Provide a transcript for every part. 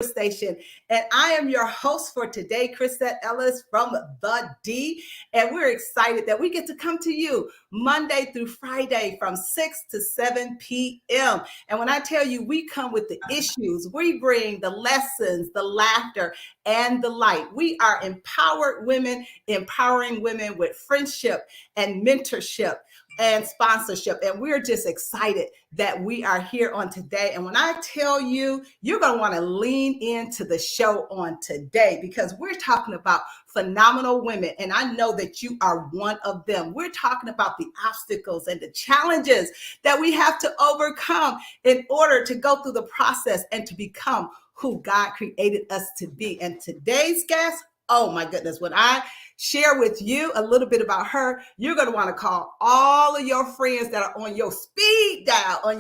Station. And I am your host for today, Crisette Ellis from The D. And we're excited that we get to come to you Monday through Friday from 6 to 7 p.m. And when I tell you we come with the issues, we bring the lessons, the laughter, and the light. We are empowered women, empowering women with friendship and mentorship and sponsorship. And we're just excited that we are here on today. And when I tell you, you're going to want to lean into the show on today because we're talking about phenomenal women. And I know that you are one of them. We're talking about the obstacles and the challenges that we have to overcome in order to go through the process and to become who God created us to be. And today's guest, oh my goodness, when I share with you a little bit about her, you're going to want to call all of your friends that are on your speed dial, And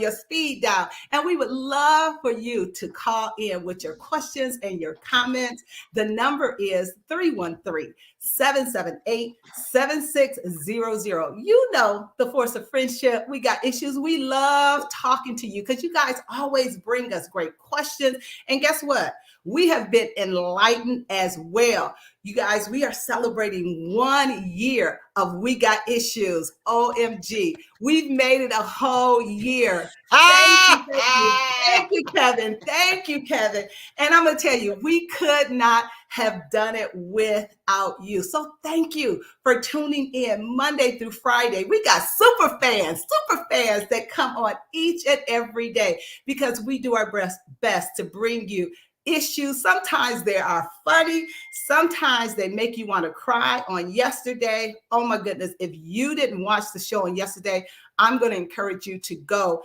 we would love for you to call in with your questions and your comments. The number is 313-778-7600. You know, the force of friendship. We got issues. We love talking to you because you guys always bring us great questions. And guess what? We have been enlightened as well. You guys, we are celebrating 1 year of We Got Issues. OMG. We've made it a whole year. Thank you, Kevin. Thank you, Kevin. And I'm going to tell you, we could not have done it without you. So thank you for tuning in Monday through Friday. We got super fans that come on each and every day because we do our best to bring you issues. Sometimes they are funny. Sometimes they make you want to cry. On yesterday, oh my goodness, if you didn't watch the show on yesterday, I'm going to encourage you to go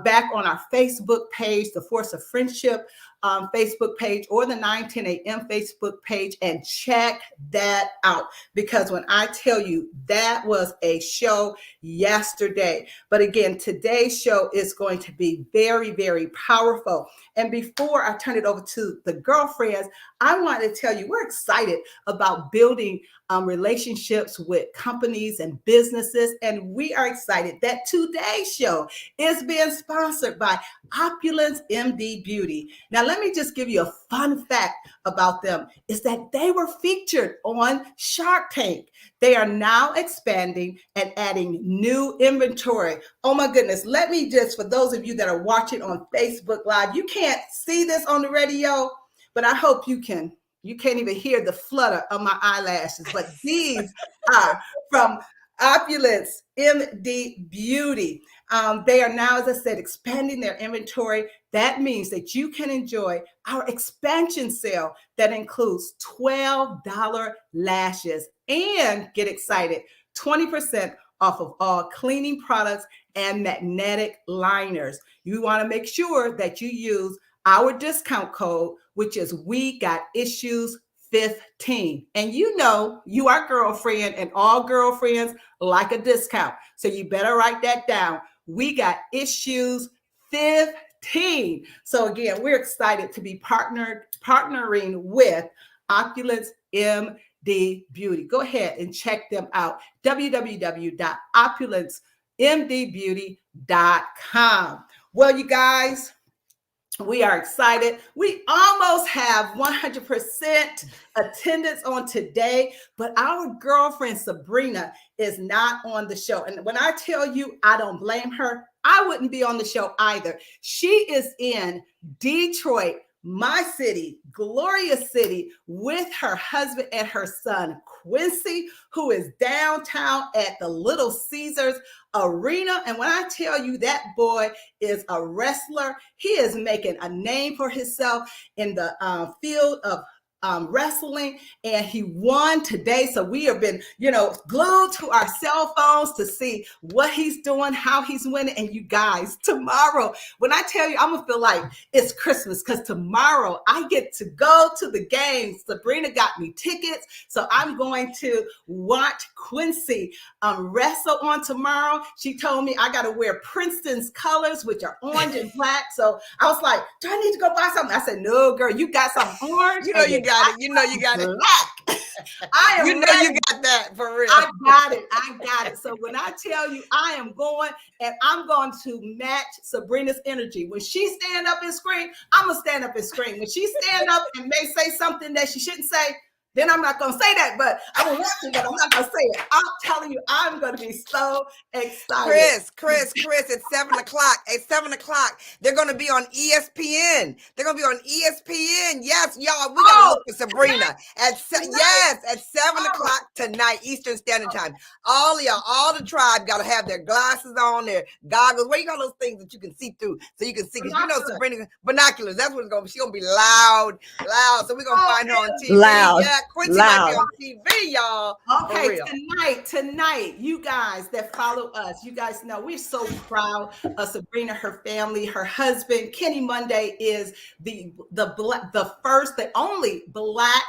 back on our Facebook page, The Force of Friendship Facebook page, or the 910 a.m. Facebook page, and check that out. Because when I tell you that was a show yesterday, but again, today's show is going to be very, very powerful. And before I turn it over to the girlfriends, I want to tell you we're excited about building relationships with companies and businesses. And we are excited that today's show is being sponsored by Opulence MD Beauty. Now, let me just give you a fun fact about them is that they were featured on Shark Tank. They are now expanding and adding new inventory. Oh my goodness. Let me just, for those of you that are watching on Facebook Live, you can't see this on the radio, but I hope you can. You can't even hear the flutter of my eyelashes, but these are from Opulence MD Beauty. They are now, as I said, expanding their inventory. That means that you can enjoy our expansion sale that includes $12 lashes and get excited, 20% off of all cleaning products and magnetic liners. You want to make sure that you use our discount code, which is We Got Issues 15. And you know, you are girlfriend, and all girlfriends like a discount. So you better write that down. We Got Issues 15. So again, we're excited to be partnering with Opulence MD Beauty. Go ahead and check them out. www.opulencemdbeauty.com. Well, you guys, we are excited. We almost have 100% attendance on today, but our girlfriend Sabrina is not on the show. And when I tell you I don't blame her, I wouldn't be on the show either. She is in Detroit, my city, Gloria City, with her husband and her son, Quincy, who is downtown at the Little Caesars Arena. And when I tell you that boy is a wrestler, he is making a name for himself in the field of wrestling, and he won today. So we have been, glued to our cell phones to see what he's doing, how he's winning. And you guys, tomorrow, when I tell you, I'm gonna feel like it's Christmas because tomorrow I get to go to the games. Sabrina got me tickets, so I'm going to watch Quincy wrestle on tomorrow. She told me I got to wear Princeton's colors, which are orange and black. So I was like, do I need to go buy something? I said, no, girl, you got something orange. You know you got it. I am you know ready. You got that for real. I got it. So when I tell you I am going, and I'm going to match Sabrina's energy. When she stand up and scream, I'm gonna stand up and scream. When she stand up and may say something that she shouldn't say, then I'm not gonna say that, but I will want to, but I'm not gonna say it. I'm telling you, I'm gonna be so excited. Chris, it's 7 o'clock. At 7 o'clock, they're gonna be on ESPN. They're gonna be on ESPN. Yes, y'all, we gotta look for Sabrina at 7 o'clock tonight, Eastern Standard Time. All y'all, all the tribe gotta have their glasses on, their goggles. Where you got those things that you can see through, so you can see? Because you know Sabrina, binoculars. That's what it's gonna be. She's gonna be loud. So we're gonna find her on TV. Loud. Yeah, Quincy might be on TV, y'all. Okay, tonight, you guys that follow us, you guys know we're so proud of Sabrina, her family, her husband. Kenny Monday is the first, the only Black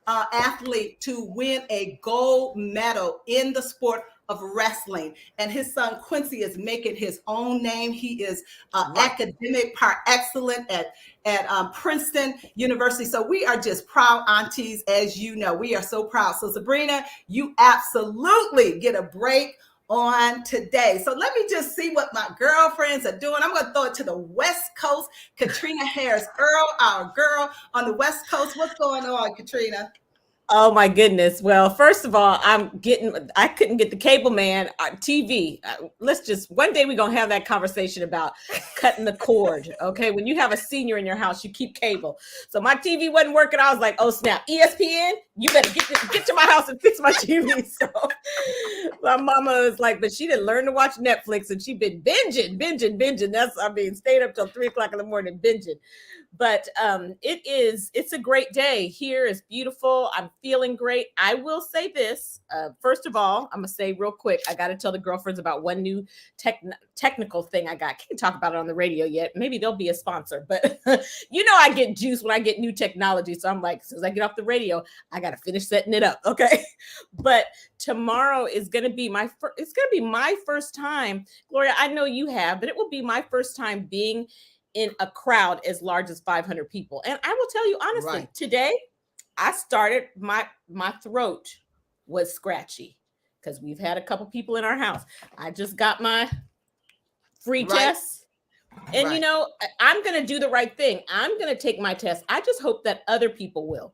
athlete to win a gold medal in the sport of wrestling, and his son Quincy is making his own name. He is academic par excellence at Princeton University. So we are just proud aunties, as you know. We are so proud. So Sabrina, you absolutely get a break on today. So let me just see what my girlfriends are doing. I'm going to throw it to the West Coast. Caterina Harris Earl, our girl on the West Coast. What's going on, Caterina? Oh my goodness. Well, first of all, I couldn't get the cable man TV. One day we're going to have that conversation about cutting the cord. Okay. When you have a senior in your house, you keep cable. So my TV wasn't working. I was like, oh snap, ESPN, you better get to my house and fix my TV. So my mama was like, but she didn't learn to watch Netflix, and she been binging. Stayed up till 3 o'clock in the morning binging. But it's a great day. Here is beautiful. I'm feeling great. I will say this. First of all, I'm going to say real quick, I got to tell the girlfriends about one new technical thing I got. Can't talk about it on the radio yet. Maybe they'll be a sponsor. But I get juice when I get new technology. So I'm like, as soon as I get off the radio, I got to finish setting it up. Okay. But tomorrow is going to be my first time. Gloria, I know you have, but it will be my first time being in a crowd as large as 500 people. And I will tell you honestly, today I started, my throat was scratchy because we've had a couple people in our house. I just got my free test. And I'm going to do the right thing. I'm going to take my test. I just hope that other people will,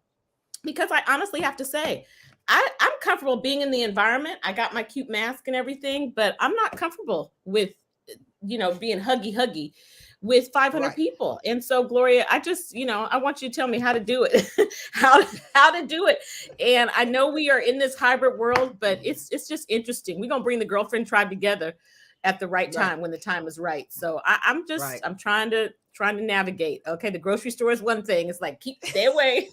because I honestly have to say, I'm comfortable being in the environment. I got my cute mask and everything, but I'm not comfortable with, being huggy with 500 people. And so Gloria, I just, I want you to tell me how to do it, how to do it. And I know we are in this hybrid world, but it's just interesting. We're going to bring the girlfriend tribe together at the right time when the time is right. So I'm trying to navigate. Okay. The grocery store is one thing. It's like, stay away.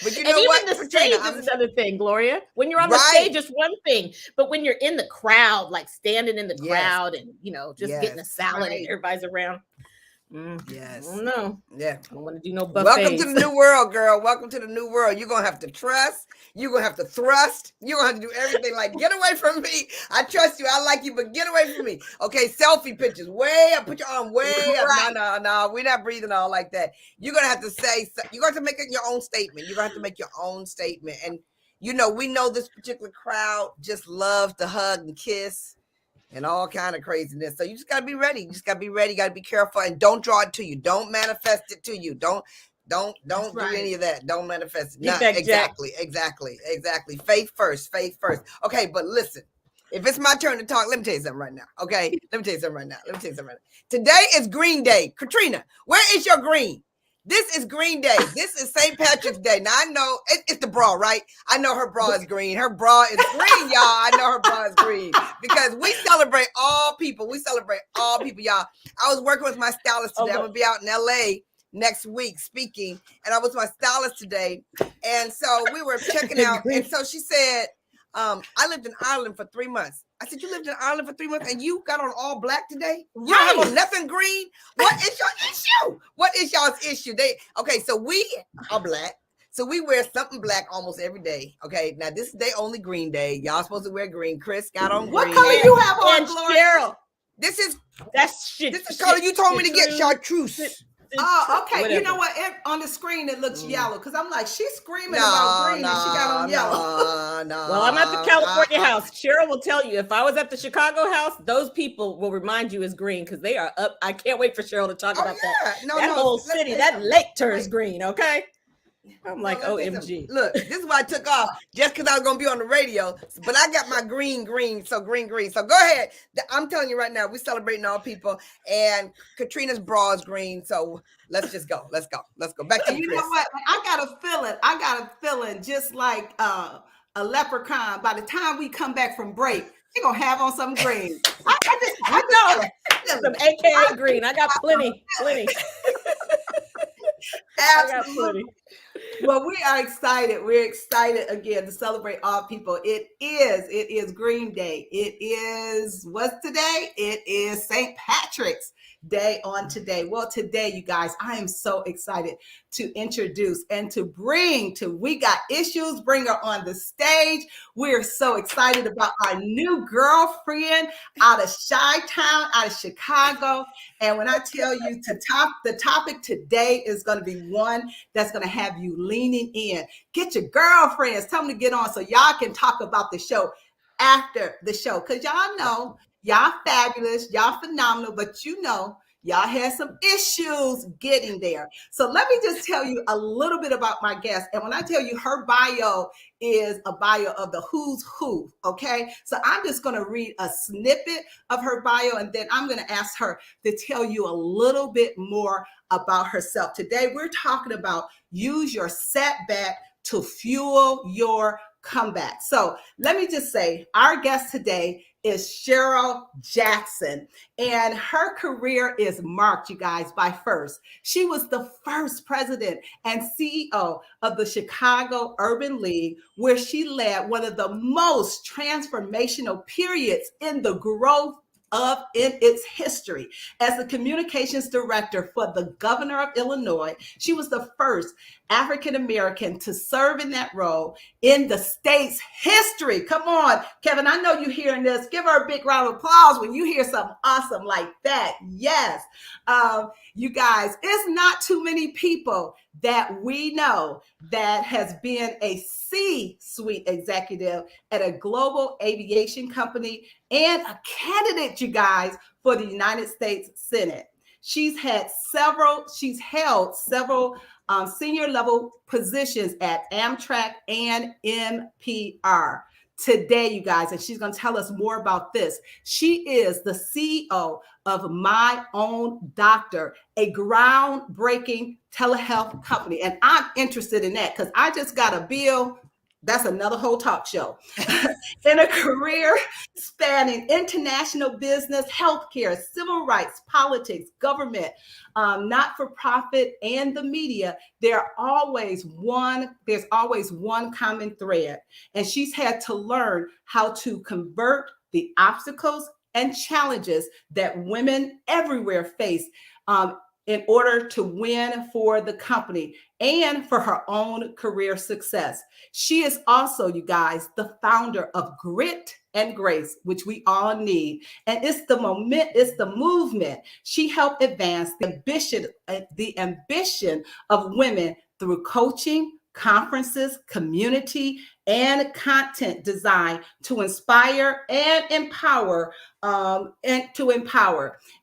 But even the stage is another thing, Gloria. When you're on the stage, it's one thing. But when you're in the crowd, like standing in the crowd and, just getting a salad and everybody's around. Yes. I don't know. Yeah. I don't want to do no buffets. Welcome to the new world, girl. Welcome to the new world. You're going to have to trust. You're going to have to thrust. You're going to have to do everything like, get away from me. I trust you. I like you, but get away from me. Okay, selfie pictures. Way up. Put your arm way up. No. We're not breathing all like that. You're going to have to say, you're going to make it your own statement. You're going to have to make your own statement. And, we know this particular crowd just loves to hug and kiss and all kind of craziness. So you just got to be ready. You just got to be ready. You got to be careful, and don't draw it to you. Don't manifest it to you. Don't do any of that. Don't manifest it. No, exactly. Faith first. Okay, but listen, if it's my turn to talk, let me tell you something right now. Okay, Today is Green Day. Caterina, where is your green? This is Green Day. This is St. Patrick's Day. Now, I know it's the bra, right? I know her bra is green. Her bra is green, y'all. I know her bra is green because we celebrate all people. Y'all. I was working with my stylist today. I'm going to be out in LA next week speaking, and I was with my stylist today. And so we were checking out. And so she said, I lived in Ireland for 3 months. I said, you lived in Ireland for 3 months and you got on all black today? You don't have on nothing green? What is your issue? What is y'all's issue? So we are black. So we wear something black almost every day. Okay. Now this is their only Green Day. Y'all supposed to wear green. Chris got on green. What color you have on, Gloria? This is color you told me to get, chartreuse. Oh, okay. Whatever. You know what? On the screen it looks yellow because I'm like, she's screaming No, about green and she got on no, yellow. no. Well, I'm at the California house. Cheryle will tell you if I was at the Chicago house, those people will remind you is green because they are up. I can't wait for Cheryle to talk about that. No, that whole city, that lake turns green. Okay. I'm like, OMG. Look, this is why I took off just because I was going to be on the radio. But I got my green. So green. So go ahead. I'm telling you right now, we're celebrating all people. And Catrina's bra is green. So let's just go. Let's go. Back to you, Chris. Know what? I got a feeling just like a leprechaun. By the time we come back from break, you're going to have on some green. I know. Some AKA green. I got plenty. Absolutely. Well, we are excited. We're excited again to celebrate all people. It is Green Day. It is, what's today? It is St. Patrick's Day on today. Well, today, you guys, I am so excited to introduce and to bring to We Got Issues, bring her on the stage. We're so excited about our new girlfriend out of Chi-Town, out of Chicago. And when I tell you the topic today is going to be one that's going to have you leaning in. Get your girlfriends, tell them to get on so y'all can talk about the show after the show. Because y'all know, y'all fabulous, y'all phenomenal, but you know, y'all had some issues getting there. So let me just tell you a little bit about my guest. And when I tell you her bio is a bio of the who's who, okay? So I'm just going to read a snippet of her bio, and then I'm going to ask her to tell you a little bit more about herself. Today, we're talking about use your setback to fuel your comeback. So let me just say, our guest today is Cheryle Jackson, and her career is marked, you guys, by first. She was the first president and CEO of the Chicago Urban League, where she led one of the most transformational periods in the growth in its history. As the communications director for the governor of Illinois, she was the first African-American to serve in that role in the state's history. Come on, Kevin, I know you're hearing this. Give her a big round of applause when you hear something awesome like that. Yes. You guys, it's not too many people that we know that has been a C-suite executive at a global aviation company and a candidate, you guys, for the United States Senate. She's held several senior level positions at Amtrak and NPR. Today, you guys, and she's going to tell us more about this. She is the CEO of MyOWNDoctor, a groundbreaking telehealth company. And I'm interested in that because I just got a bill. That's another whole talk show. In a career spanning international business, healthcare, civil rights, politics, government, not-for-profit, and the media, there's always one common thread. And she's had to learn how to convert the obstacles and challenges that women everywhere face in order to win for the company and for her own career success. She is also, you guys, the founder of Grit and Grace, which we all need. And it's the movement. She helped advance the ambition of women through coaching, conferences, community, and content design to inspire and empower.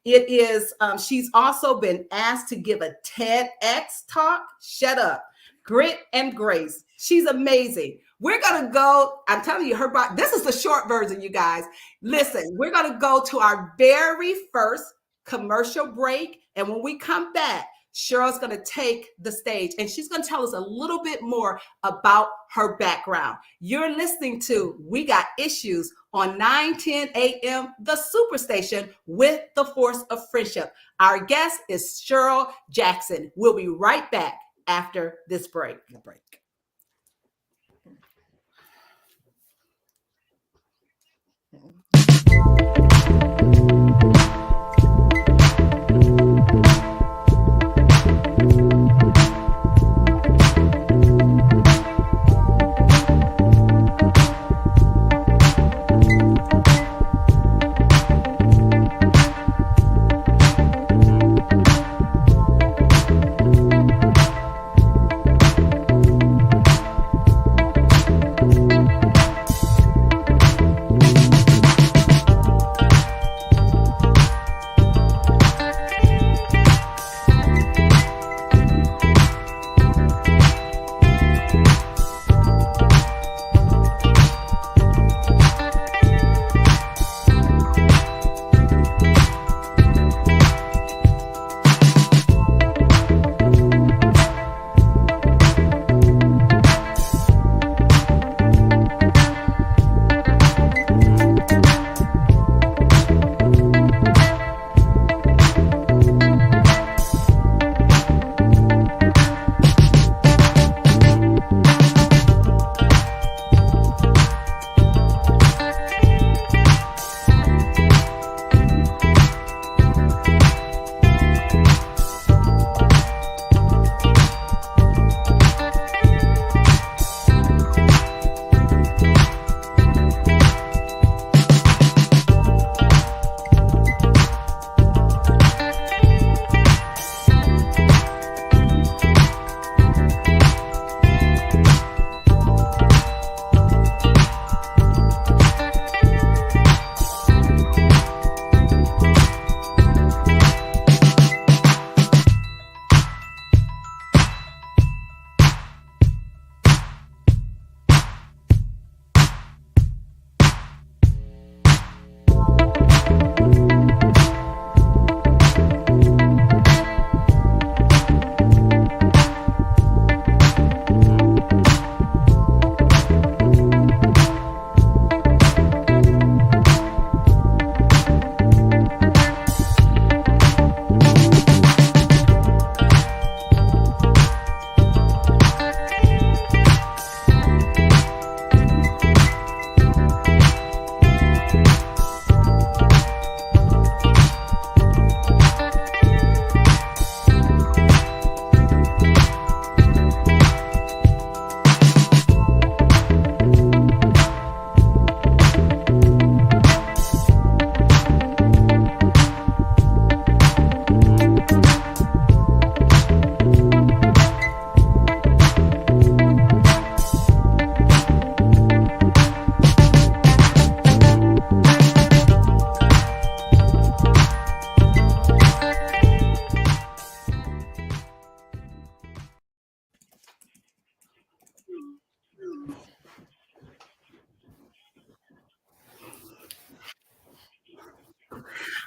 It is, she's also been asked to give a TEDx talk. Shut up. Grit and Grace. She's amazing. We're going to go, I'm telling you, this is the short version, you guys. Listen, we're going to go to our very first commercial break. And when we come back, Cheryle's going to take the stage and she's going to tell us a little bit more about her background. You're listening to We Got Issues on 910 AM, the Superstation with the Force of Friendship. Our guest is Cheryle Jackson. We'll be right back after this break.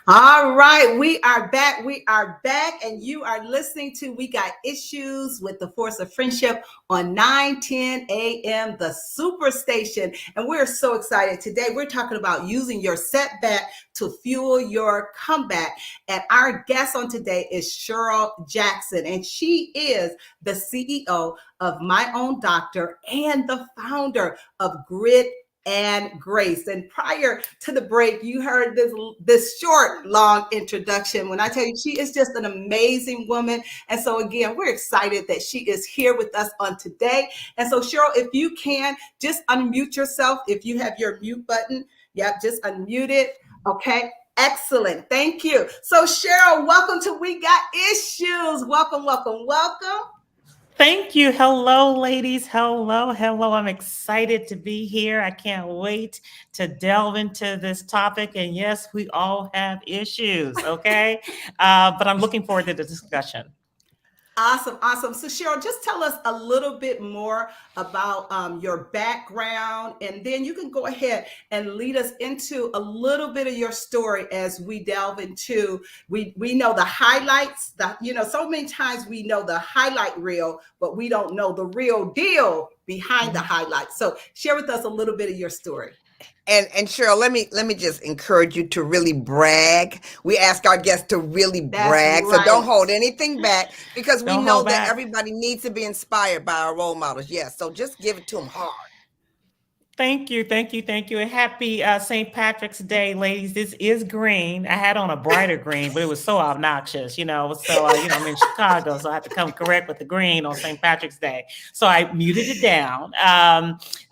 All right, we are back. We are back, and you are listening to We Got Issues with the Force of Friendship on 9:10 a.m. the Superstation. And we're so excited. Today, we're talking about using your setback to fuel your comeback. And our guest on today is Cheryle Jackson, and she is the CEO of MyOWNDoctor and the founder of Grit and Grace. And prior to the break, you heard this short, long introduction. When I tell you, she is just an amazing woman. And so again, we're excited that she is here with us on today. And so Cheryle, if you can, just unmute yourself. If you have your mute button, just unmute it. Okay. Excellent. Thank you. So Cheryle, welcome to We Got Issues. Welcome, welcome, welcome. Thank you. Hello, ladies. Hello. I'm excited to be here. I can't wait to delve into this topic. And yes, we all have issues, okay? But I'm looking forward to the discussion. Awesome. So Cheryle, just tell us a little bit more about your background, and then you can go ahead and lead us into a little bit of your story as we delve into, we know the highlights, so many times we know the highlight reel, but we don't know the real deal behind the highlights. So share with us a little bit of your story. And Cheryle, let me just encourage you to really brag. We ask our guests to really brag. Right. So don't hold anything back, because we Don't know hold that back. everybody needs to be inspired by our role models. Yes. So just give it to them hard. Thank you. And happy St. Patrick's Day, ladies. This is green. I had on a brighter green, but it was so obnoxious, So, I'm in Chicago, so I have to come correct with the green on St. Patrick's Day. So I muted it down.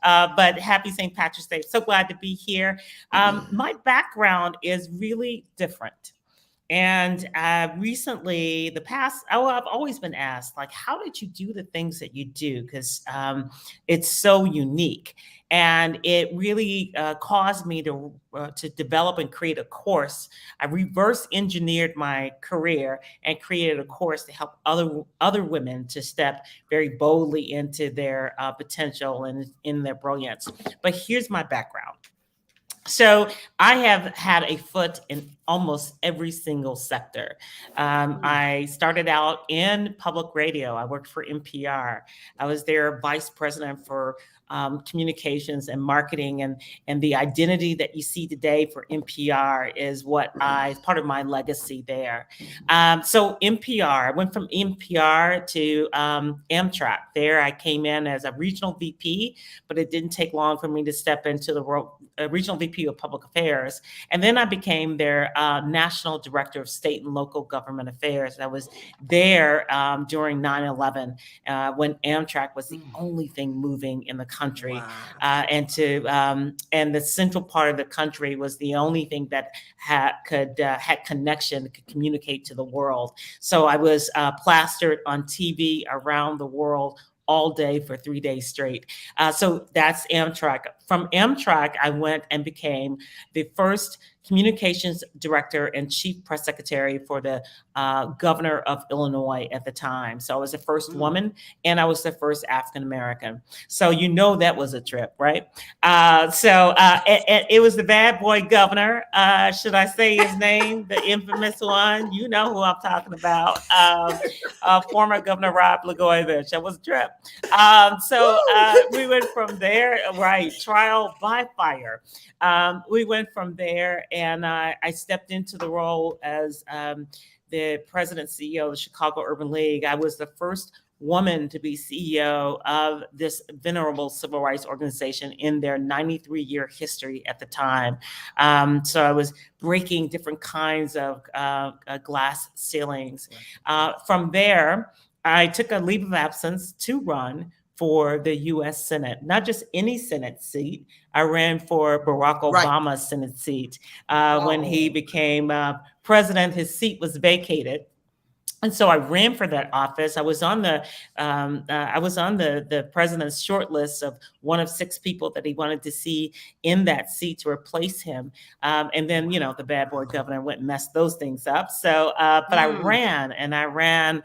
But happy St. Patrick's Day. So glad to be here. My background is really different. And recently, I've always been asked, like, how did you do the things that you do? Because it's so unique. And it really caused me to develop and create a course. I reverse engineered my career and created a course to help other women to step very boldly into their potential and in their brilliance. But here's my background. So I have had a foot in almost every single sector. I started out in public radio. I worked for NPR. I was their vice president for communications and marketing, and the identity that you see today for NPR is part of my legacy there. So NPR, I went from NPR to Amtrak. There I came in as a regional VP, but it didn't take long for me to step into the role, regional VP of Public Affairs. And then I became their National Director of State and Local Government Affairs. I was there during 9/11 when Amtrak was the only thing moving in the country. Wow. And the central part of the country was the only thing that had connection, could communicate to the world. So I was plastered on TV around the world all day for 3 days straight. So that's Amtrak. From Amtrak, I went and became the first communications director and chief press secretary for the governor of Illinois at the time. So I was the first woman, and I was the first African-American. So that was a trip, right? It was the bad boy governor. Should I say his name? The infamous one. You know who I'm talking about. Former Governor Rod Blagojevich. That was a trip. We went from there, right? Trial by fire. We went from there, and I stepped into the role as the president CEO of the Chicago Urban League. I was the first woman to be CEO of this venerable civil rights organization in their 93-year history at the time. So I was breaking different kinds of glass ceilings. From there, I took a leave of absence to run for the U.S. Senate, not just any Senate seat. I ran for Barack Obama's Senate seat. When he became president, his seat was vacated. And so I ran for that office. I was on the president's shortlist of one of 6 people that he wanted to see in that seat to replace him. And then, the bad boy governor went and messed those things up. So, but I ran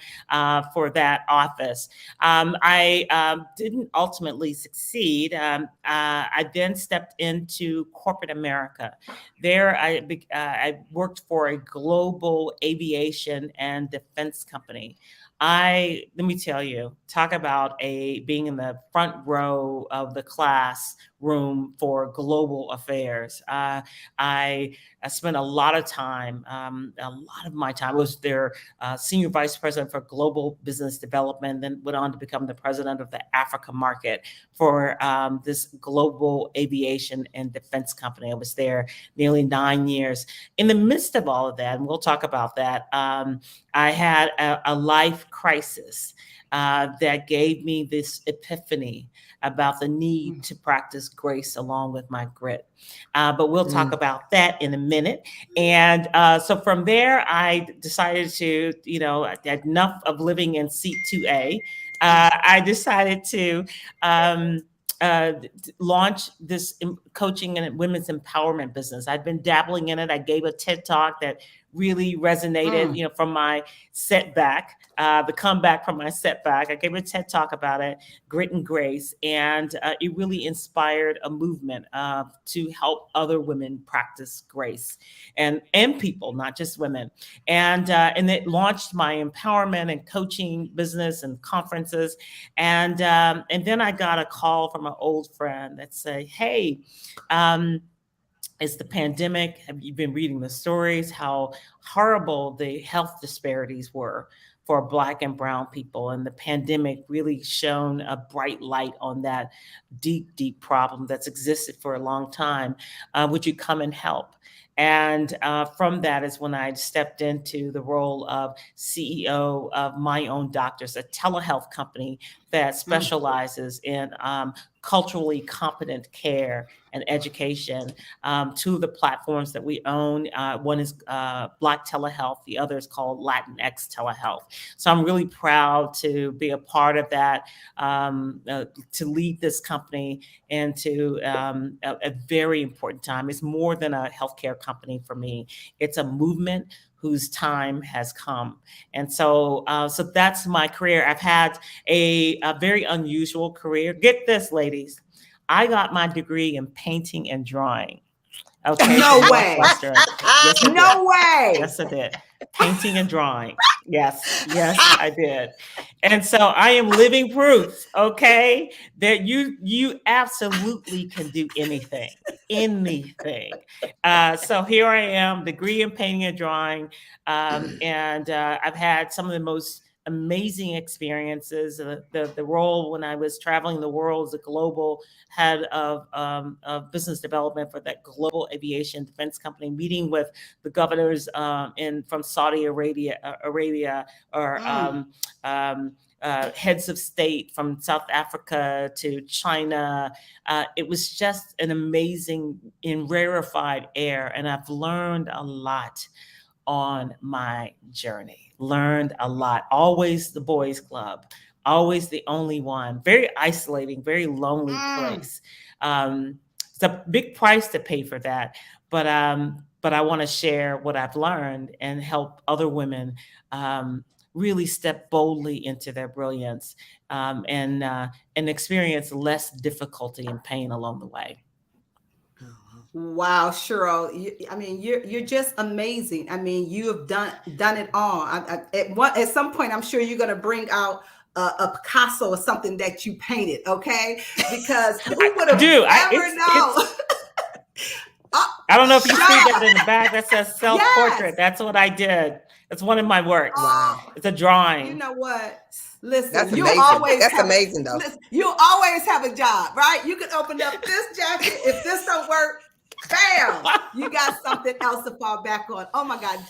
for that office. I didn't ultimately succeed. I then stepped into corporate America. There, I worked for a global aviation and defense company. Let me tell you, talk about being in the front row of the classroom for global affairs. I spent a lot of time, a lot of my time was their senior vice president for global business development, then went on to become the president of the Africa market for this global aviation and defense company. I was there nearly 9 years. In the midst of all of that, and we'll talk about that, I had a life crisis that gave me this epiphany about the need to practice grace along with my grit. But we'll talk about that in a minute. And so from there, I decided to, I had enough of living in seat 2A. I decided to launch this coaching and women's empowerment business. I'd been dabbling in it. I gave a TED talk that really resonated, from my setback, the comeback from my setback. I gave a TED talk about it, Grit and Grace, and it really inspired a movement to help other women practice grace and people, not just women. And it launched my empowerment and coaching business and conferences. And then I got a call from an old friend that said, hey, it's the pandemic. Have you been reading the stories, how horrible the health disparities were for Black and brown people? And the pandemic really shone a bright light on that deep, deep problem that's existed for a long time. Would you come and help? And from that is when I stepped into the role of CEO of MyOWNDoctor, a telehealth company that specializes in culturally competent care and education. Two of the platforms that we own, one is Black telehealth, the other is called Latinx telehealth. So I'm really proud to be a part of that, to lead this company into a very important time. It's more than a healthcare company for me. It's a movement whose time has come. And so that's my career. I've had a very unusual career. Get this, ladies. I got my degree in painting and drawing. Okay. No way. Yes, no way. Yes, I did. Painting and drawing. Yes, I did. And so I am living proof, okay, that you absolutely can do anything. So here I am, degree in painting and drawing. And I've had some of the most amazing experiences. The role when I was traveling the world as a global head of business development for that global aviation defense company, meeting with the governors from Saudi Arabia, or heads of state from South Africa to China. It was just an amazing and rarefied air, and I've learned a lot on my journey. Learned a lot. Always the boys' club. Always the only one. Very isolating, very lonely place. It's a big price to pay for that. But I want to share what I've learned and help other women really step boldly into their brilliance and experience less difficulty and pain along the way. Wow, Cheryle, you're just amazing. I mean, you have done it all. At some point, I'm sure you're going to bring out a Picasso or something that you painted, okay? Because who would have ever known? I don't know if you see that in the back that says self-portrait. Yes. That's what I did. It's one of my works. Wow. It's a drawing. You know what? Listen, that's amazing. That's amazing, though. Listen, you always have a job, right? You can open up this jacket. If this don't work, bam, you got something else to fall back on. Oh my God.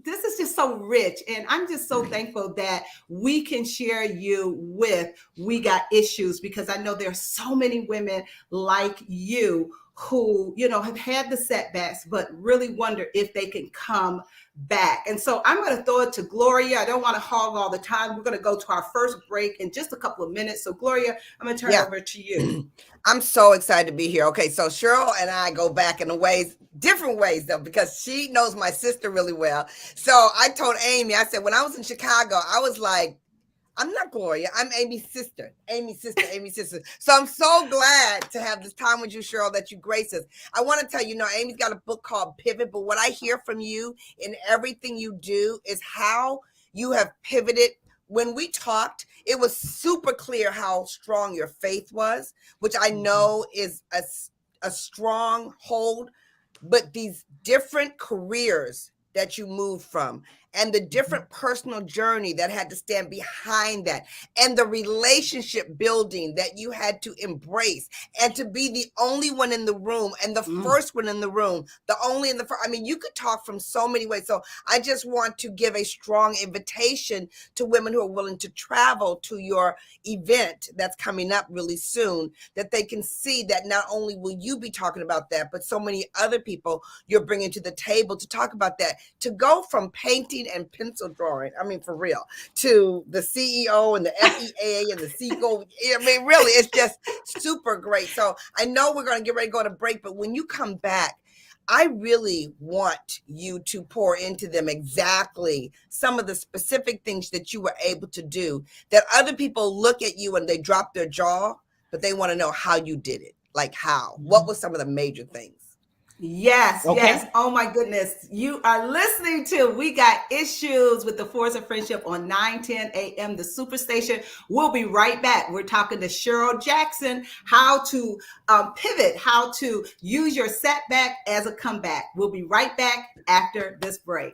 This is just so rich. And I'm just so thankful that we can share you with We Got Issues, because I know there are so many women like you who, have had the setbacks, but really wonder if they can come back. And so I'm going to throw it to Gloria. I don't want to hog all the time. We're going to go to our first break in just a couple of minutes. So Gloria, I'm going to turn it over to you. I'm so excited to be here. Okay, so Cheryle and I go back in different ways though, because she knows my sister really well. So I told Amy, I said, when I was in Chicago, I was like, I'm not Gloria. I'm Amy's sister. Amy's sister. So I'm so glad to have this time with you, Cheryle, that you grace us. I want to tell you, Amy's got a book called Pivot, but what I hear from you in everything you do is how you have pivoted. When we talked, it was super clear how strong your faith was, which I know is a strong hold, but these different careers that you moved from and the different personal journey that had to stand behind that and the relationship building that you had to embrace and to be the only one in the room and the first one in the room, the only in the first. I mean, you could talk from so many ways. So I just want to give a strong invitation to women who are willing to travel to your event that's coming up really soon, that they can see that not only will you be talking about that, but so many other people you're bringing to the table to talk about that, to go from painting and pencil drawing, I mean, for real, to the CEO and the FEA and the CEO. I mean, really, it's just super great. So I know we're going to get ready to go to break, but when you come back, I really want you to pour into them exactly some of the specific things that you were able to do that other people look at you and they drop their jaw, but they want to know how you did it. Like how? What was some of the major things? Yes, yes. Oh my goodness. You are listening to We Got Issues with the Force of Friendship on 9:10 a.m. The Superstation. We'll be right back. We're talking to Cheryle Jackson, how to pivot, how to use your setback as a comeback. We'll be right back after this break.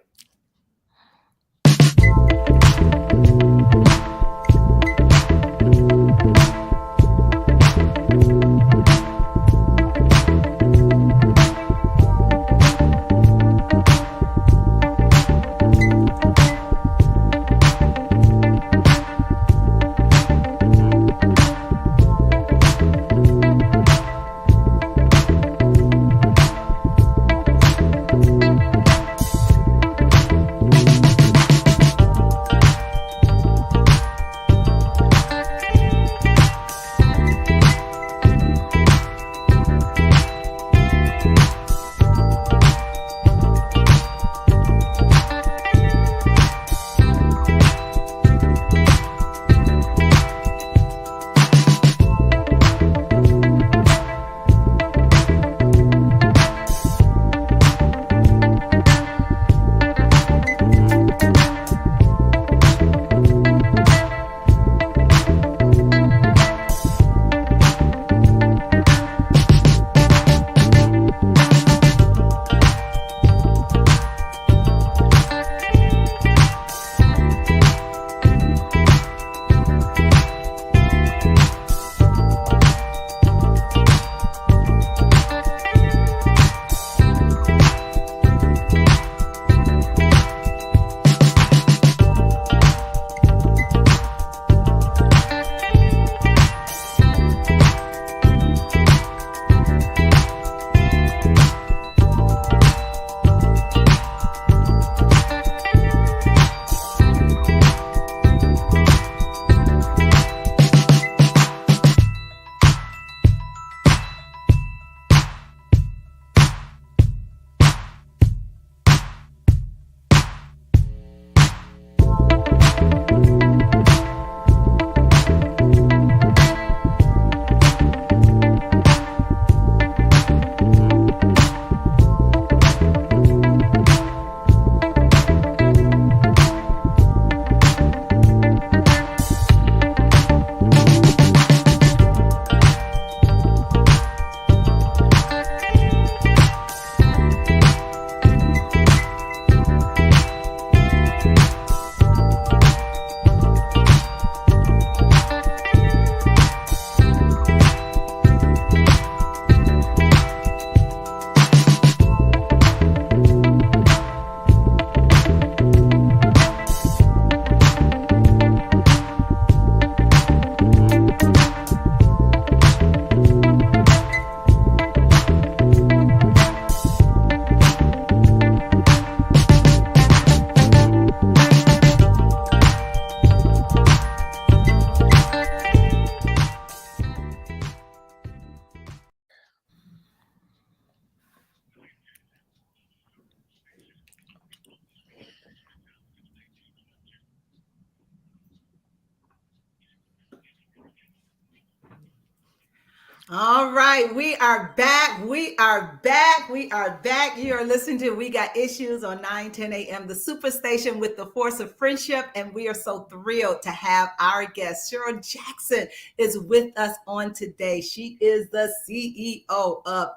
All right, we are back. We are back. We are back. You are listening to We Got Issues on 9:10 a.m. The Superstation with the Force of Friendship. And we are so thrilled to have our guest, Cheryle Jackson, is with us on today. She is the CEO of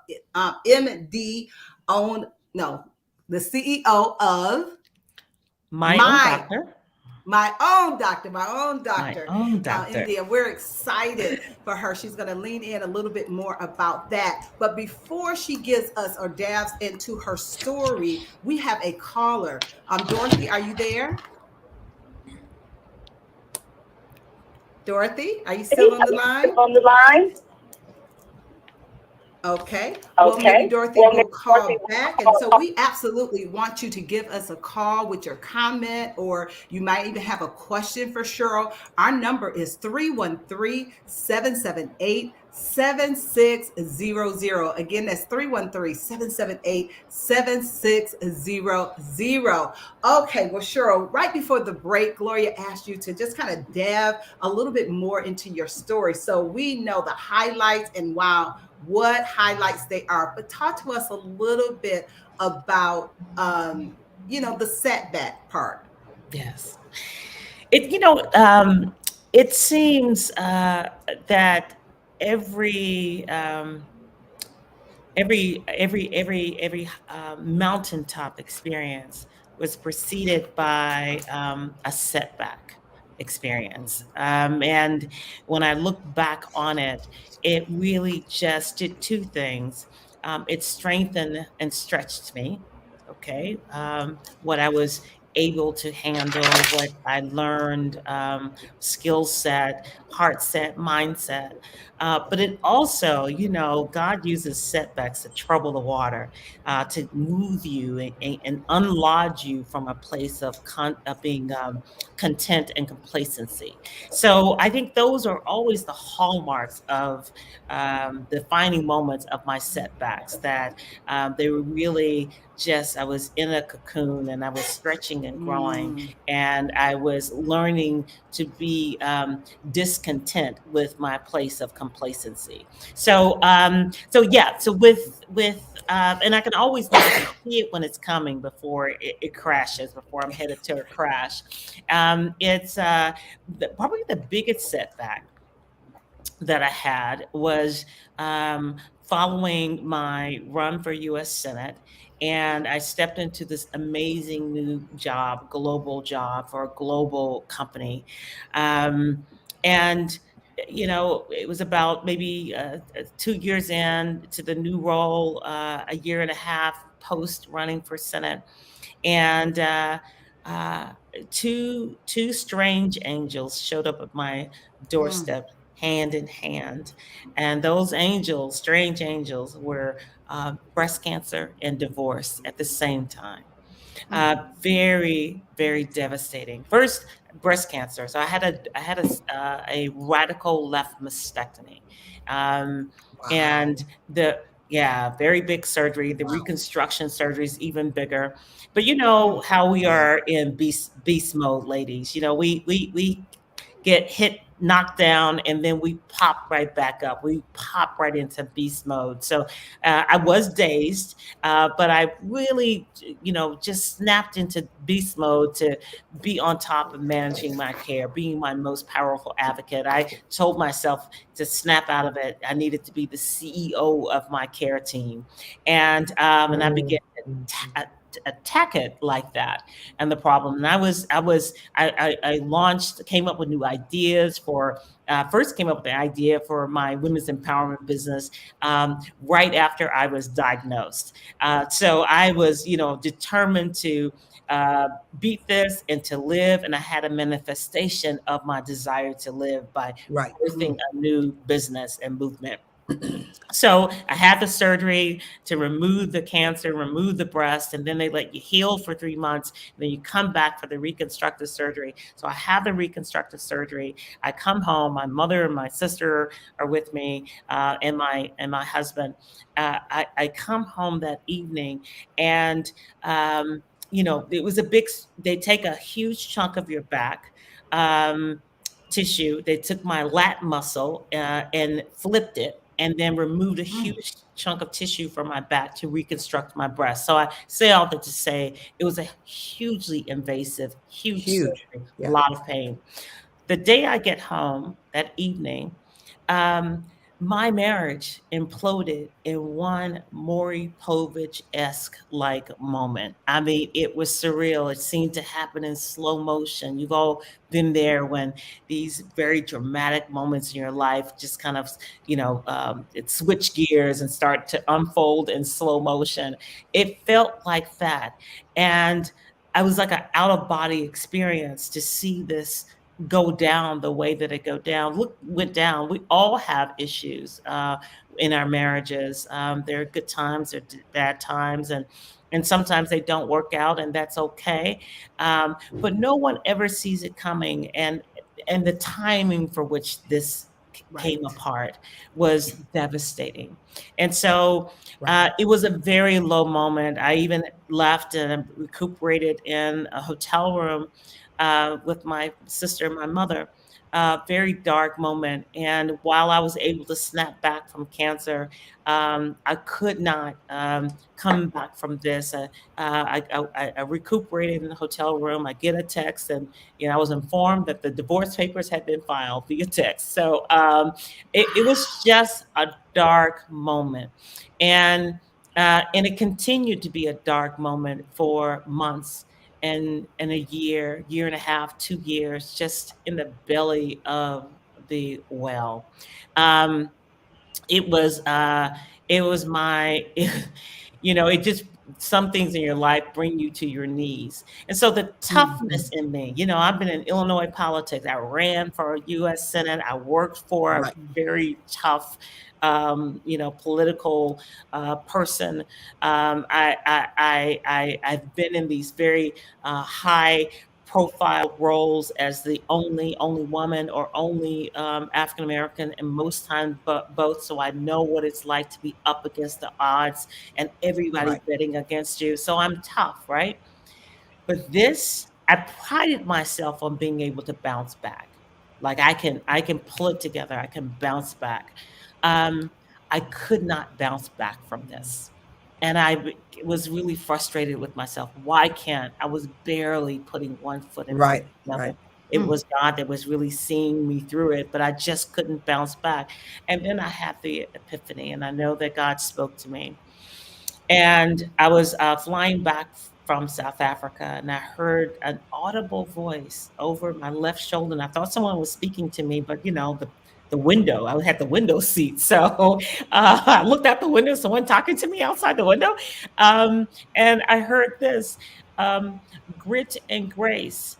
MD Own, no, the CEO of My own doctor. My own doctor, my own My doctor, own doctor. India. We're excited for her. She's going to lean in a little bit more about that. But before she gives us or dabs into her story, we have a caller. Dorothy, are you there? Dorothy, are you still on the line? Okay. Well, maybe Dorothy will call back. And so we absolutely want you to give us a call with your comment, or you might even have a question for Cheryle. Our number is 313-778-7600. Again, that's 313-778-7600. Okay, well, Cheryle, right before the break, Gloria asked you to just kind of delve a little bit more into your story. So we know the highlights and what highlights they are, but talk to us a little bit about the setback part. Yes. It seems that every mountaintop experience was preceded by a setback experience. And when I look back on it, it really just did two things. It strengthened and stretched me. Okay. What I was able to handle, what I learned, skill set, heart set, mindset. But it also, God uses setbacks to trouble the water, to move you and unlodge you from a place of being content and complacency. So I think those are always the hallmarks of defining moments of my setbacks, that they were really I was in a cocoon and I was stretching and growing, and I was learning to be discontent with my place of complacency. So and I can always see it when it's coming before it crashes, before I'm headed to a crash. It's probably the biggest setback that I had was following my run for U.S. Senate. And I stepped into this amazing new job, global job for a global company. And it was about maybe 2 years in to the new role, a year and a half post running for Senate. And two strange angels showed up at my doorstep, hand in hand. And those angels, strange angels, were breast cancer and divorce at the same time. Very, very devastating. First, breast cancer. So I had a radical left mastectomy, and very big surgery. The reconstruction surgery is even bigger. But you know how we are in beast mode, ladies. We get hit, knocked down, and then we pop right back up. We pop right into beast mode. So I was dazed, but I really, just snapped into beast mode to be on top of managing my care, being my most powerful advocate. I told myself to snap out of it. I needed to be the CEO of my care team. And I began to attack it like that. And the problem, and I launched, came up with new ideas for, first came up with the idea for my women's empowerment business right after I was diagnosed. So I was, determined to beat this and to live. And I had a manifestation of my desire to live by birthing a new business and movement. So I had the surgery to remove the cancer, remove the breast, and then they let you heal for 3 months. And then you come back for the reconstructive surgery. So I have the reconstructive surgery. I come home. My mother and my sister are with me, and my husband. I come home that evening, and it was they take a huge chunk of your back. Tissue. They took my lat muscle and flipped it. and then removed a huge chunk of tissue from my back to reconstruct my breast. So I say all that to say it was a hugely invasive, huge surgery, a Yeah. lot of pain. The day I get home that evening, um, my marriage imploded in one Maury Povich-esque like moment. I mean, it was surreal. It seemed to happen in slow motion. You've all been there when these very dramatic moments in your life just kind of, it switch gears and start to unfold in slow motion. It felt like that. And I was like an out of body experience to see this go down the way that it went down. We all have issues in our marriages. There are good times, there are bad times, and sometimes they don't work out, and that's okay. But no one ever sees it coming, and the timing for which this came apart was devastating. And so it was a very low moment. I even left and recuperated in a hotel room with my sister and my mother. Very dark moment. And while I was able to snap back from cancer, I could not come back from this. I recuperated in the hotel room. I get a text, and I was informed that the divorce papers had been filed via text. So it was just a dark moment, and it continued to be a dark moment for months and a year and a half, 2 years, just in the belly of the well. Um, it was my it just, some things in your life bring you to your knees. And so the toughness in me, I've been in Illinois politics. I ran for a US Senate. I worked for a very tough political person. I've been in these very high profile roles as the only woman or only African American, and most times both. So I know what it's like to be up against the odds and everybody betting against you. So I'm tough, right? But this, I prided myself on being able to bounce back. Like I can pull it together. I can bounce back. I could not bounce back from this. And I was really frustrated with myself. Why can't I? Was barely putting one foot in front of another. It was God that was really seeing me through it, but I just couldn't bounce back. And then I had the epiphany, and I know that God spoke to me. And I was flying back from South Africa, and I heard an audible voice over my left shoulder, and I thought someone was speaking to me, but the window, I had the window seat. So I looked out the window, someone talking to me outside the window. And I heard this, grit and grace.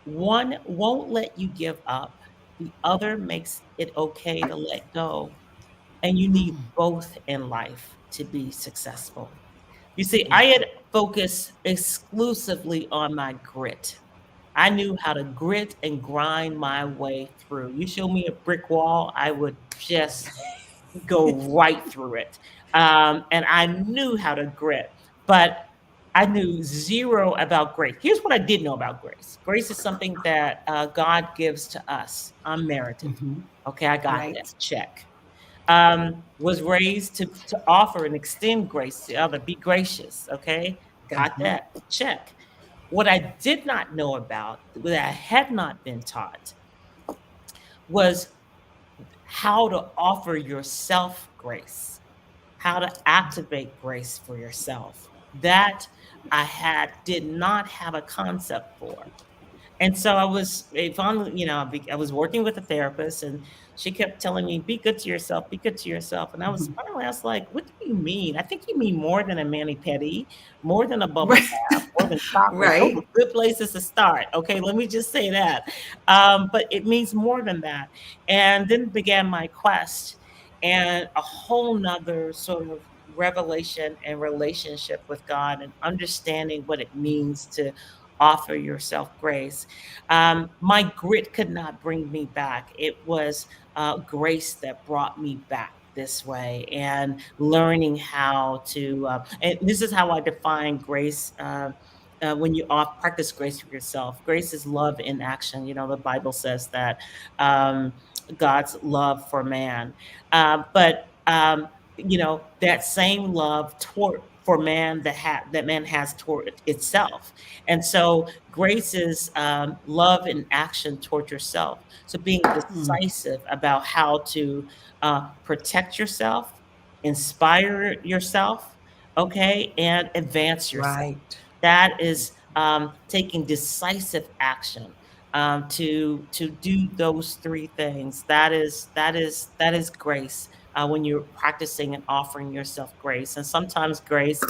One won't let you give up. The other makes it okay to let go. And you need both in life to be successful. You see, I had focused exclusively on my grit. I knew how to grit and grind my way through. You show me a brick wall, I would just go right through it. And I knew how to grit, but I knew zero about grace. Here's what I did know about grace. Grace is something that God gives to us, unmerited. Okay, I got that. Check. Was raised to offer and extend grace to others, be gracious. Okay, got that. Check. What I did not know about, what I had not been taught, was how to offer yourself grace, how to activate grace for yourself. That I did not have a concept for. And so I was finally, I was working with a therapist, and she kept telling me, be good to yourself, be good to yourself. And I was like, what do you mean? I think you mean more than a mani-pedi, more than a bubble bath, more than chocolate. Those are good places to start. Okay, let me just say that. But it means more than that. And then began my quest, and a whole nother sort of revelation and relationship with God, and understanding what it means to offer yourself grace. My grit could not bring me back. It was grace that brought me back this way, and learning how to, and this is how I define grace. When you practice grace for yourself, grace is love in action. The Bible says that God's love for man. But that same love for man that man has toward itself. And so grace is love in action toward yourself. So being decisive about how to protect yourself, inspire yourself, okay, and advance yourself. Right. That is taking decisive action to do those three things. That is grace. When you're practicing and offering yourself grace, and sometimes grace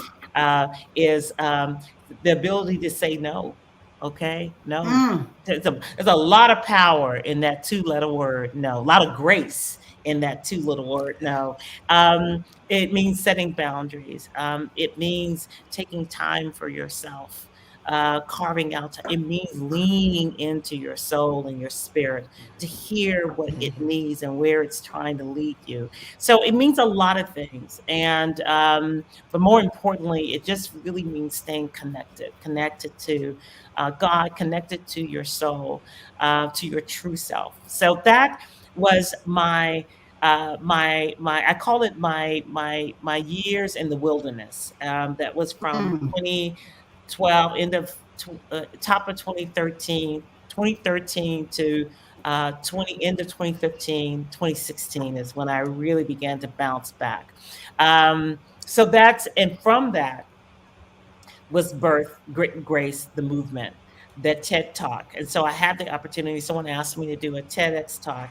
is the ability to say no. Okay, no. There's a lot of power in that two-letter word no. A lot of grace in that two-letter word no. It means setting boundaries. It means taking time for yourself. Carving out time. It means leaning into your soul and your spirit to hear what it needs and where it's trying to lead you. So it means a lot of things. And but more importantly, it just really means staying connected to God, connected to your soul, to your true self. So that was my I call it my years in the wilderness. That was from 2012, top of 2013 to end of 2015, 2016 is when I really began to bounce back. So and from that was birth, Grit and Grace, the movement, that TED Talk. And so I had the opportunity, someone asked me to do a TEDx talk,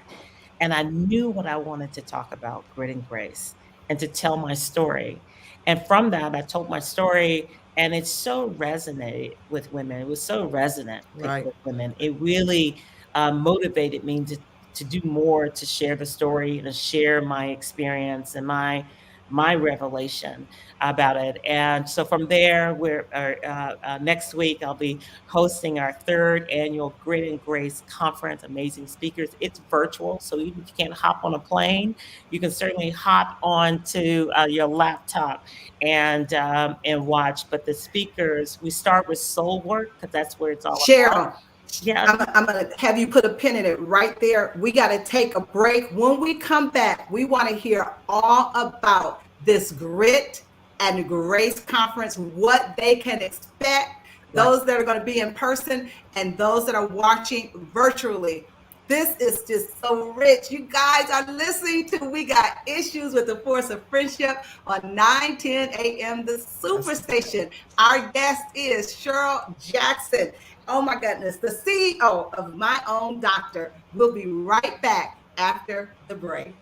and I knew what I wanted to talk about, grit and grace, and to tell my story. And from that, I told my story, and it so resonated with women. It was so resonant with women. It really motivated me to do more, to share the story, and to share my experience and my revelation about it. And so from there, next week I'll be hosting our 3rd annual Grit and Grace Conference. Amazing speakers. It's virtual, so even if you can't hop on a plane, you can certainly hop onto your laptop and watch. But the speakers, we start with soul work because that's where it's all about. Yeah, I'm going to have you put a pin in it right there. We got to take a break. When we come back, we want to hear all about this Grit and Grace Conference, what they can expect, those that are going to be in person and those that are watching virtually. This is just so rich. You guys are listening to We Got Issues with the Force of Friendship on 9:10 a.m. The Superstation. Our guest is Cheryle Jackson. Oh my goodness, the CEO of MyOWNDoctor. We'll be right back after the break.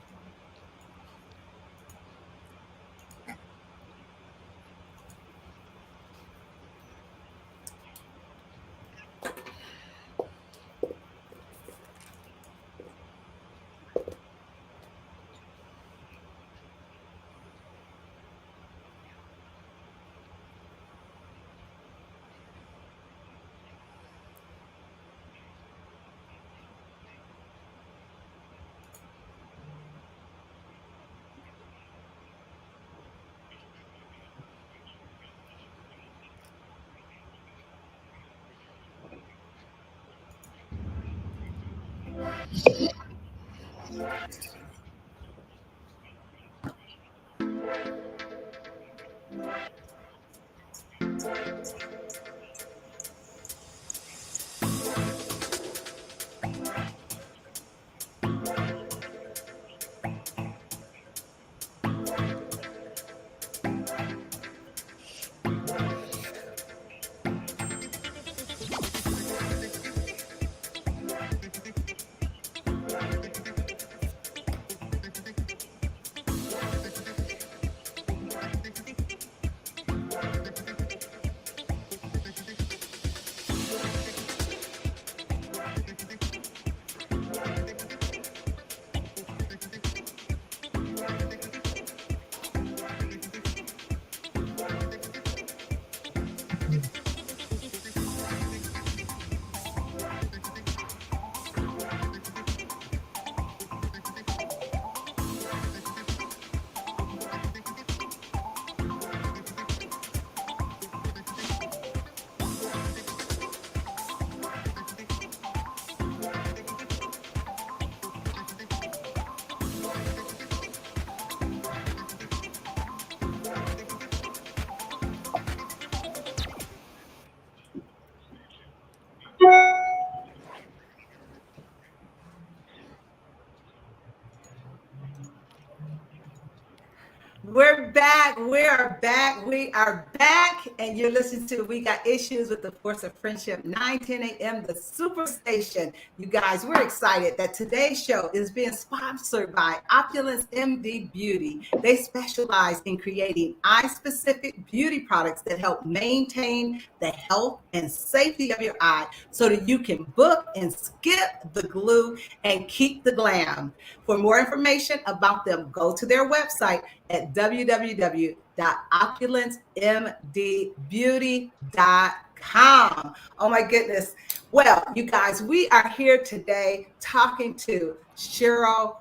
We're back. We are back. We are back. And you're listening to We Got Issues with the Force of Friendship, 9:10 a.m., the Superstation. You guys, we're excited that today's show is being sponsored by Opulence MD Beauty. They specialize in creating eye-specific beauty products that help maintain the health and safety of your eye so that you can book and skip the glue and keep the glam. For more information about them, go to their website at www.opulencemdbeauty.com. Oh my goodness. Well, you guys, we are here today talking to Cheryle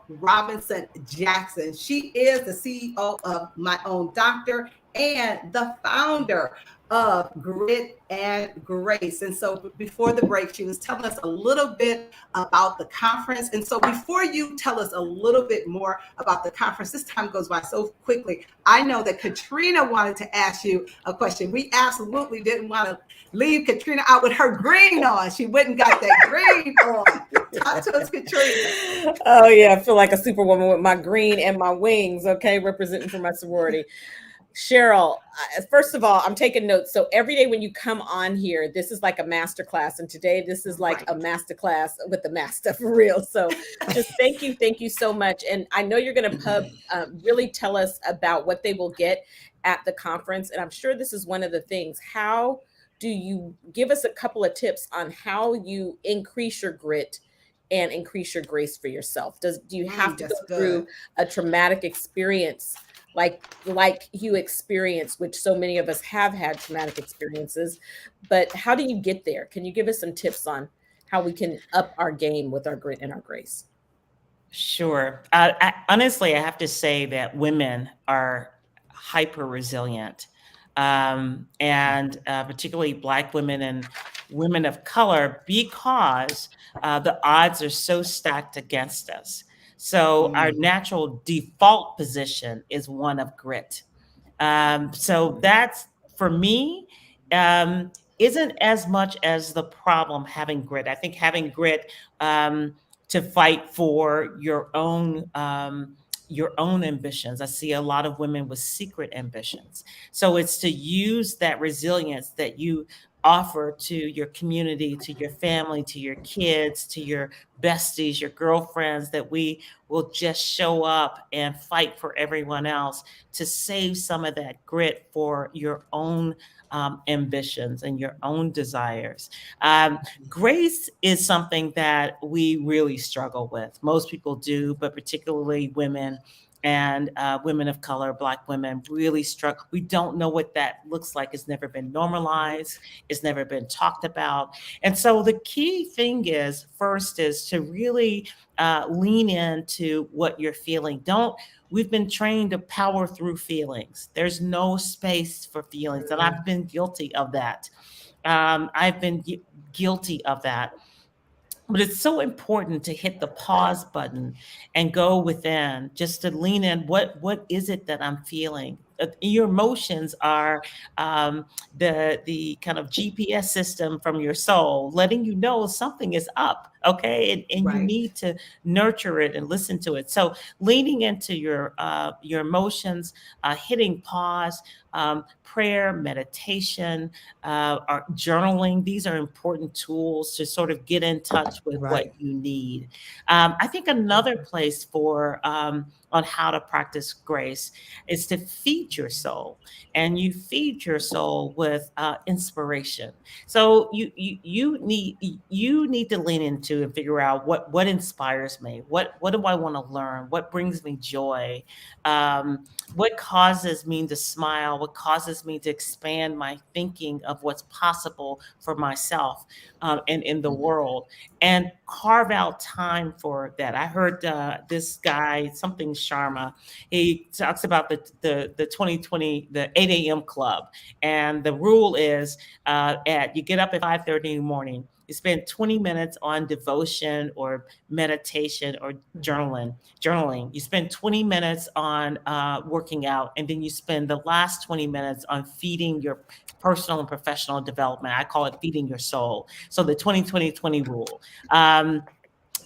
Jackson. She is the CEO of MyOWNDoctor and the founder of Grit and Grace. And so before the break, she was telling us a little bit about the conference. And so before you tell us a little bit more about the conference, this time goes by so quickly. I know that Caterina wanted to ask you a question. We absolutely didn't want to leave Caterina out with her green on. She wouldn't got that green on. Talk to us, Caterina. Oh yeah, I feel like a superwoman with my green and my wings, okay, representing for my sorority. Cheryle, first of all, I'm taking notes. So every day when you come on here, this is like a master class. And today this is like a master class with the master for real. So just thank you so much. And I know you're going to really tell us about what they will get at the conference. And I'm sure this is one of the things. How do you give us a couple of tips on how you increase your grit and increase your grace for yourself? Do you have to go through a traumatic experience like you experienced, which so many of us have had traumatic experiences, but how do you get there? Can you give us some tips on how we can up our game with our grit and our grace? Sure. Honestly, I have to say that women are hyper resilient, and particularly Black women and women of color, because the odds are so stacked against us. So our natural default position is one of grit. So that's, for me, isn't as much as the problem having grit. I think having grit to fight for your own ambitions. I see a lot of women with secret ambitions. So it's to use that resilience that you offer to your community, to your family, to your kids, to your besties, your girlfriends, that we will just show up and fight for everyone else to save some of that grit for your own ambitions and your own desires. Grace is something that we really struggle with. Most people do, but particularly women and women of color, Black women, really struggle. We don't know what that looks like. It's never been normalized. It's never been talked about. And so the key thing is, first, is to really lean into what you're feeling. We've been trained to power through feelings. There's no space for feelings. And I've been guilty of that. Guilty of that. But it's so important to hit the pause button and go within, just to lean in. What is it that I'm feeling? Your emotions are the kind of GPS system from your soul, letting you know something is up, okay? And you need to nurture it and listen to it. So leaning into your emotions, hitting pause, prayer, meditation, or journaling. These are important tools to sort of get in touch with what you need. I think another place for on how to practice grace is to feed your soul, and you feed your soul with inspiration. So you need to lean into and figure out what inspires me. What do I want to learn? What brings me joy? What causes me to smile? What causes me to expand my thinking of what's possible for myself and in the world, and carve out time for that. I heard this guy, something Sharma, he talks about the 2020, the 8 a.m. club. And the rule is you get up at 5:30 in the morning. You spend 20 minutes on devotion or meditation or journaling. You spend 20 minutes on working out, and then you spend the last 20 minutes on feeding your personal and professional development. I call it feeding your soul. So the 20-20-20 rule.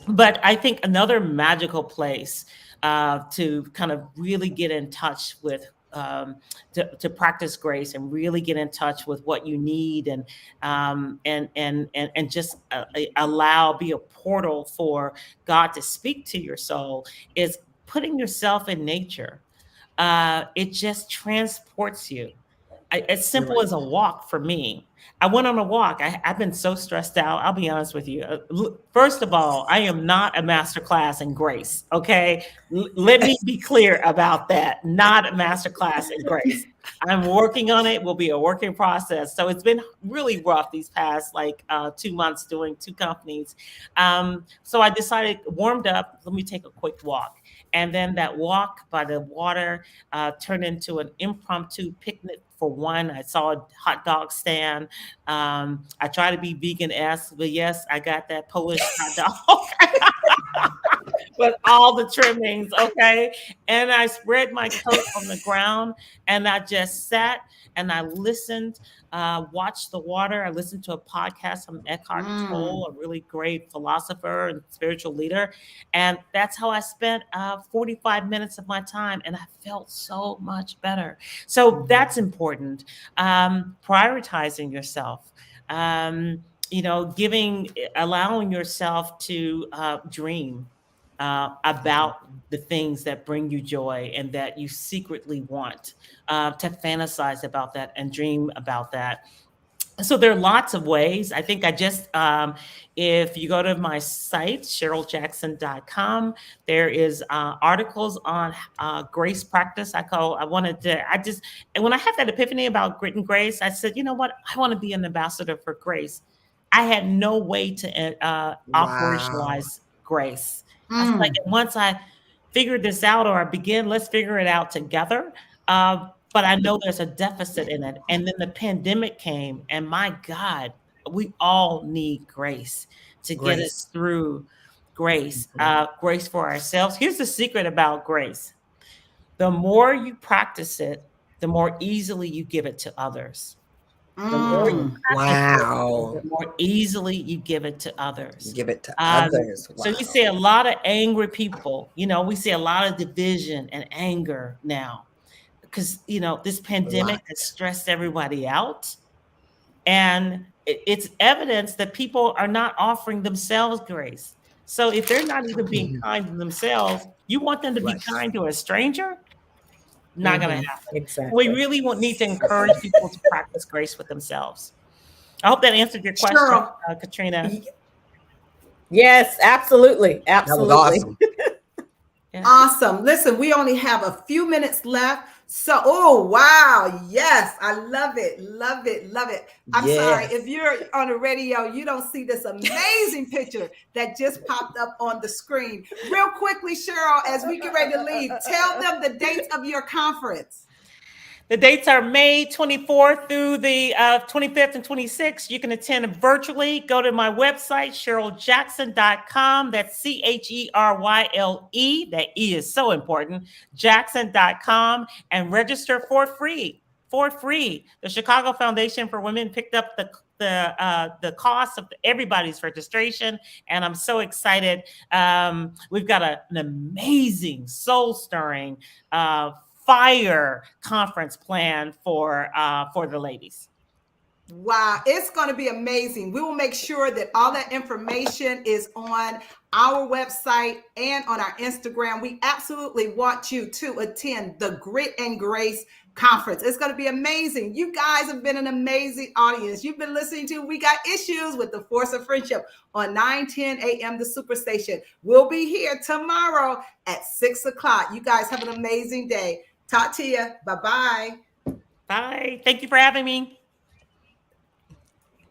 But I think another magical place to kind of really get in touch with, to practice grace and really get in touch with what you need, and just be a portal for God to speak to your soul, is putting yourself in nature. It just transports you. As simple as a walk for me. I went on a walk. I've been so stressed out. I'll be honest with you. First of all, I am not a master class in grace. Okay. Let me be clear about that. Not a master class in grace. I'm working on it. Will be a working process. So it's been really rough these past 2 months doing 2 companies. So I decided, warmed up, let me take a quick walk. And then that walk by the water turned into an impromptu picnic for one. I saw a hot dog stand. I try to be vegan-esque, but yes, I got that Polish hot dog with all the trimmings, okay? And I spread my coat on the ground, and I just sat and I listened, watched the water. I listened to a podcast from Eckhart Tolle, a really great philosopher and spiritual leader. And that's how I spent 45 minutes of my time, and I felt so much better. So that's important. Prioritizing yourself, allowing yourself to dream about the things that bring you joy and that you secretly want, to fantasize about that and dream about that. So there are lots of ways. I think if you go to my site, CherylJackson.com, there is articles on grace practice. And when I had that epiphany about grit and grace, I said, you know what? I want to be an ambassador for grace. I had no way to operationalize grace. I was like, once I figured this out, or let's figure it out together. But I know there's a deficit in it. And then the pandemic came, and my God, we all need grace to get us through grace, grace for ourselves. Here's the secret about grace. The more you practice it, the more easily you give it to others. The more you practice it, the more easily you give it to others. Give it to others. Wow. So you see a lot of angry people. We see a lot of division and anger now, because this pandemic has stressed everybody out, and it's evidence that people are not offering themselves grace. So if they're not even being kind to themselves, you want them to be kind to a stranger? Not going to happen. Exactly. We really need to encourage people to practice grace with themselves. I hope that answered your question, Caterina. Yes, absolutely. Absolutely. That was awesome. Awesome. Listen, we only have a few minutes left. So, oh, wow. Yes. I love it. Love it. Love it. I'm sorry. If you're on the radio, you don't see this amazing picture that just popped up on the screen. Real quickly, Cheryl, as we get ready to leave, tell them the dates of your conference. The dates are May 24th through the 25th and 26th. You can attend virtually. Go to my website, CherylJackson.com. That's CHERYLE. That E is so important. Jackson.com, and register for free. The Chicago Foundation for Women picked up the cost of everybody's registration, and I'm so excited. We've got an amazing, soul-stirring, fire conference plan for the ladies. Wow, it's going to be amazing. We will make sure that all that information is on our website and on our Instagram. We absolutely want you to attend the Grit and Grace conference. It's going to be amazing. You guys have been an amazing audience. You've been listening to We Got Issues with the Force of Friendship on 9:10 a.m. the Superstation. We'll be here tomorrow at 6 o'clock. You guys have an amazing day. Talk to you. Bye-bye. Bye. Thank you for having me.